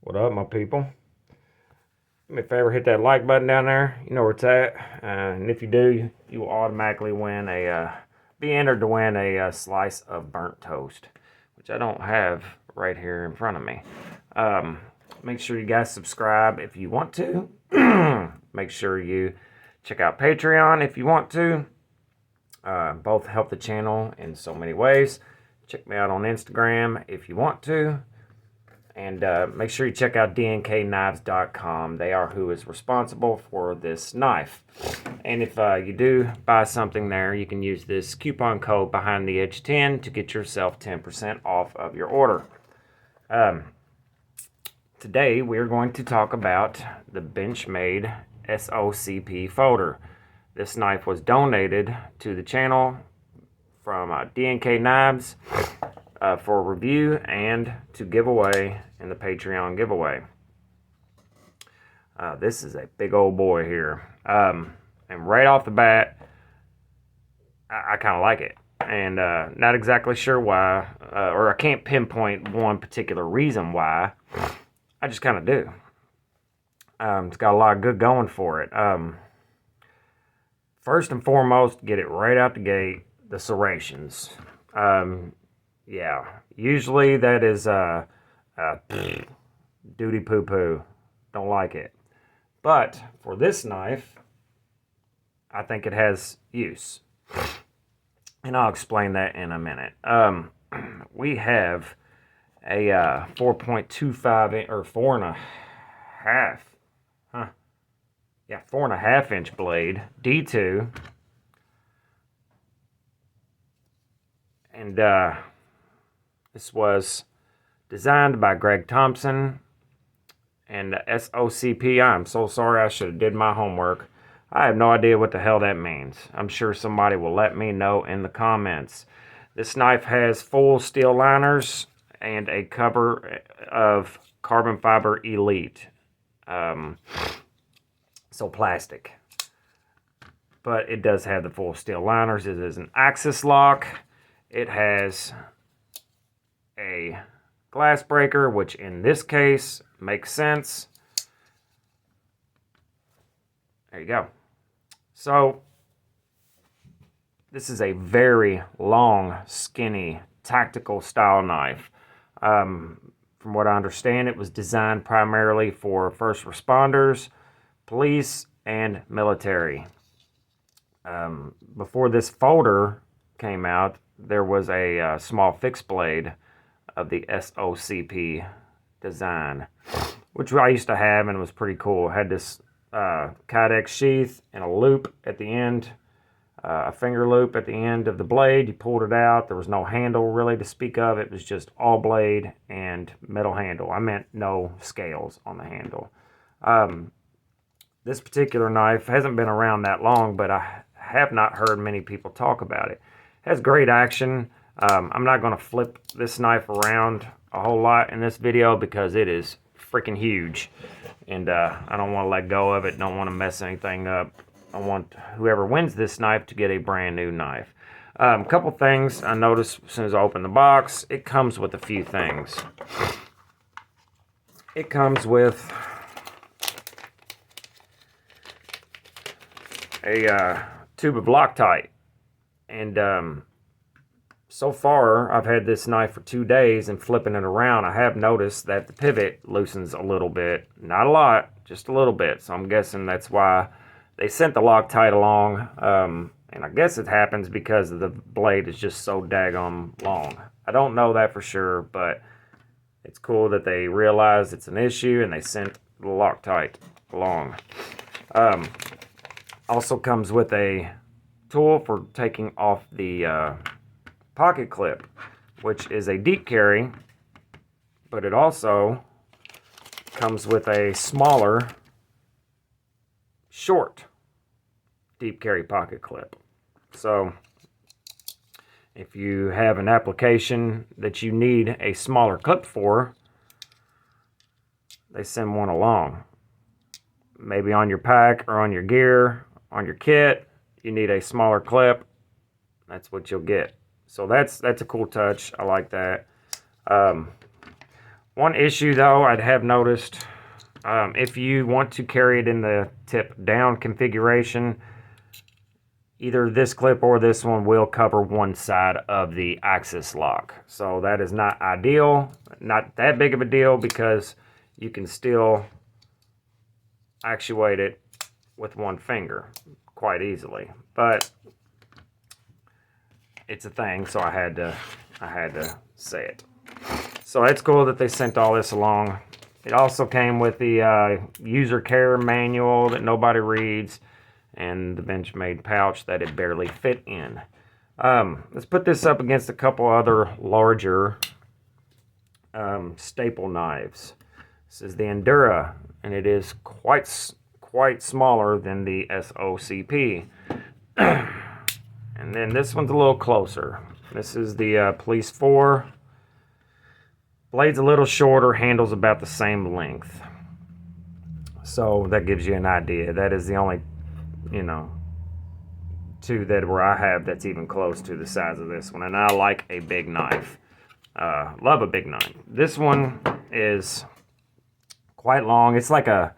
What up, my people? Do me a favor, hit that like button down there. You know where it's at. And if you do, you will automatically win be entered to win a slice of burnt toast, which I don't have right here in front of me. Make sure you guys subscribe if you want to. Make sure you check out Patreon if you want to. Both help the channel in so many ways. Check me out on Instagram if you want to. And make sure you check out DNKKnives.com. They are who is responsible for this knife. And if you do buy something there, you can use this coupon code behind the edge 10 to get yourself 10% off of your order. Today we're going to talk about the Benchmade SOCP folder. This knife was donated to the channel from DNK Knives for review and to give away in the Patreon giveaway. This is a big old boy here. And right off the bat, I kind of like it. And not exactly sure why, or I can't pinpoint one particular reason why. I just kind of do. It's got a lot of good going for it. First and foremost, get it right out the gate, the serrations. Yeah, usually that is duty poo-poo. Don't like it. But for this knife, I think it has use. And I'll explain that in a minute. We have a 4.25 or 4.5. Yeah, 4.5 inch blade, D2. And this was designed by Greg Thompson and SOCP. I'm so sorry, I should have did my homework. I have no idea what the hell that means. I'm sure somebody will let me know in the comments. This knife has full steel liners and a cover of carbon fiber elite. So plastic. But it does have the full steel liners. It is an axis lock. It has a glass breaker, which in this case makes sense. There you go. So this is a very long, skinny, tactical style knife. From what I understand, it was designed primarily for first responders, police, and military. Before this folder came out, there was a small fixed blade of the SOCP design, which I used to have, and it was pretty cool. It had this Kydex sheath and a loop at the end, a finger loop at the end of the blade. You pulled it out. There was no handle really to speak of. It was just all blade and metal handle. I meant no scales on the handle. This particular knife hasn't been around that long, but I have not heard many people talk about it. It has great action. I'm not going to flip this knife around a whole lot in this video because it is freaking huge. And I don't want to let go of it. Don't want to mess anything up. I want whoever wins this knife to get a brand new knife. A couple things I noticed as soon as I opened the box. It comes with a few things. It comes with a tube of Loctite. And so far, I've had this knife for 2 days, and flipping it around, I have noticed that the pivot loosens a little bit. Not a lot, just a little bit. So I'm guessing that's why they sent the Loctite along. And I guess it happens because the blade is just so daggone long. I don't know that for sure, but it's cool that they realized it's an issue and they sent the Loctite along. Also comes with a tool for taking off the pocket clip, which is a deep carry, but it also comes with a smaller, short deep carry pocket clip. So if you have an application that you need a smaller clip for, they send one along. Maybe on your pack or on your gear, on your kit, you need a smaller clip. That's what you'll get. So that's a cool touch. I like that. One issue though I'd have noticed, if you want to carry it in the tip down configuration, either this clip or this one will cover one side of the axis lock. So that is not ideal, not that big of a deal, because you can still actuate it with one finger quite easily. But it's a thing, so I had to say it. So it's cool that they sent all this along. It also came with the user care manual that nobody reads, and the Benchmade pouch that it barely fit in. Let's put this up against a couple other larger staple knives. This is the Endura, and it is quite smaller than the SOCP. And then this one's a little closer. This is the Police 4. Blade's a little shorter, handle's about the same length. So that gives you an idea. That is the only, two that where I have that's even close to the size of this one. And I like a big knife. Love a big knife. This one is quite long. It's like a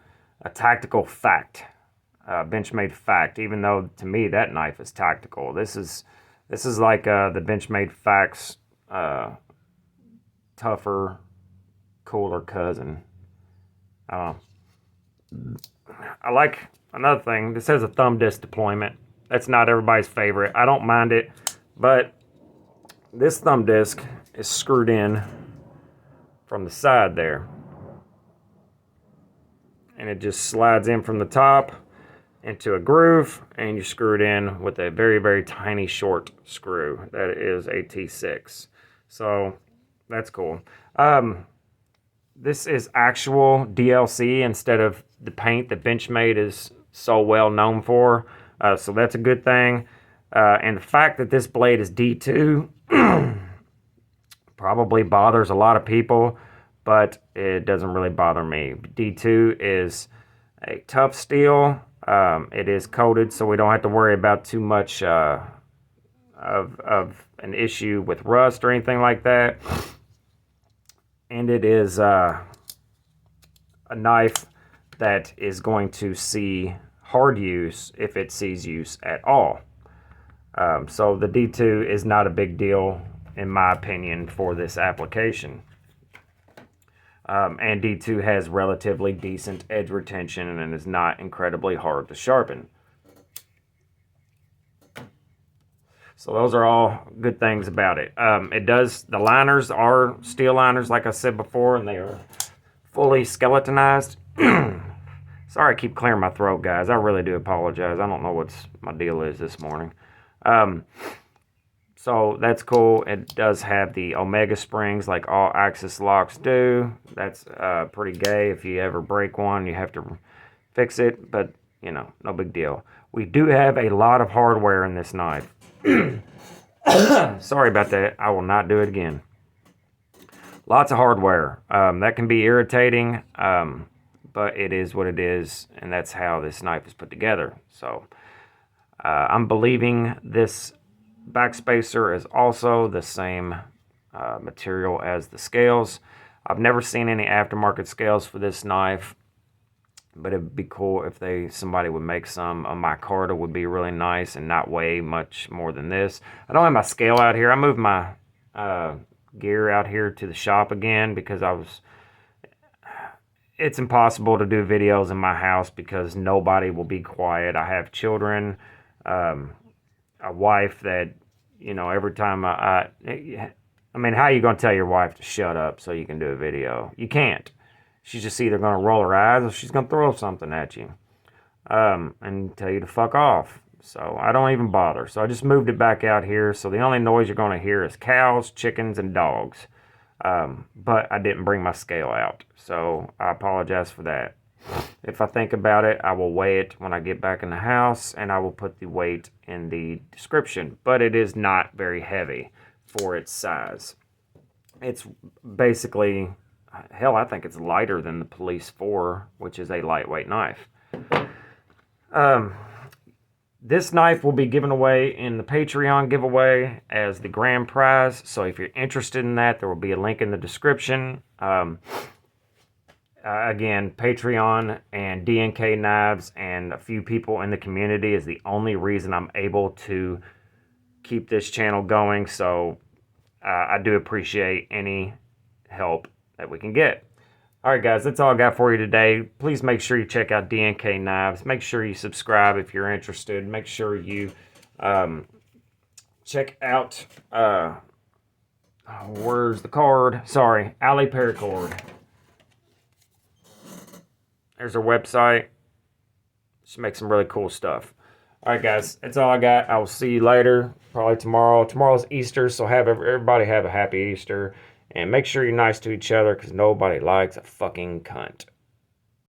tactical fact. Benchmade fact, even though to me that knife is tactical. This is like the Benchmade facts tougher, cooler cousin. I like another thing. This has a thumb disc deployment. That's not everybody's favorite. I don't mind it, but this thumb disc is screwed in from the side there, and it just slides in from the top into a groove, and you screw it in with a very, very tiny short screw. That is a T6. So that's cool. This is actual DLC instead of the paint that Benchmade is so well known for. So that's a good thing. And the fact that this blade is D2 probably bothers a lot of people, but it doesn't really bother me. D2 is a tough steel. It is coated, so we don't have to worry about too much of an issue with rust or anything like that. And it is a knife that is going to see hard use if it sees use at all. So the D2 is not a big deal, in my opinion, for this application. And D2 has relatively decent edge retention and is not incredibly hard to sharpen. So those are all good things about it. The liners are steel liners, like I said before, and they are fully skeletonized. Sorry, I keep clearing my throat, guys. I really do apologize. I don't know what my deal is this morning. So that's cool. It does have the Omega springs like all axis locks do. That's pretty gay. If you ever break one, you have to fix it, but no big deal. We do have a lot of hardware in this knife. Sorry about that. I will not do it again. Lots of hardware. That can be irritating, but it is what it is, and that's how this knife is put together. So I'm believing this backspacer is also the same material as the scales. I've never seen any aftermarket scales for this knife, but it'd be cool if somebody would make some. A micarta would be really nice and not weigh much more than this. I don't have my scale out here. I moved my gear out here to the shop again because it's impossible to do videos in my house because nobody will be quiet. I have children, a wife that, every time how are you going to tell your wife to shut up so you can do a video? You can't. She's just either going to roll her eyes or she's going to throw something at you and tell you to fuck off. So I don't even bother. So I just moved it back out here. So the only noise you're going to hear is cows, chickens, and dogs. But I didn't bring my scale out. So I apologize for that. If I think about it, I will weigh it when I get back in the house, and I will put the weight in the description. But it is not very heavy for its size. It's basically, hell, I think it's lighter than the Police 4, which is a lightweight knife. This knife will be given away in the Patreon giveaway as the grand prize. So if you're interested in that, there will be a link in the description. Again, Patreon and DNK Knives and a few people in the community is the only reason I'm able to keep this channel going. So I do appreciate any help that we can get. All right, guys, that's all I got for you today. Please make sure you check out DNK Knives. Make sure you subscribe if you're interested. Make sure you check out, where's the card? Sorry, Alley Paracord. There's our website. She makes some really cool stuff. All right, guys, that's all I got. I will see you later, probably tomorrow. Tomorrow's Easter, so everybody have a happy Easter. And make sure you're nice to each other because nobody likes a fucking cunt.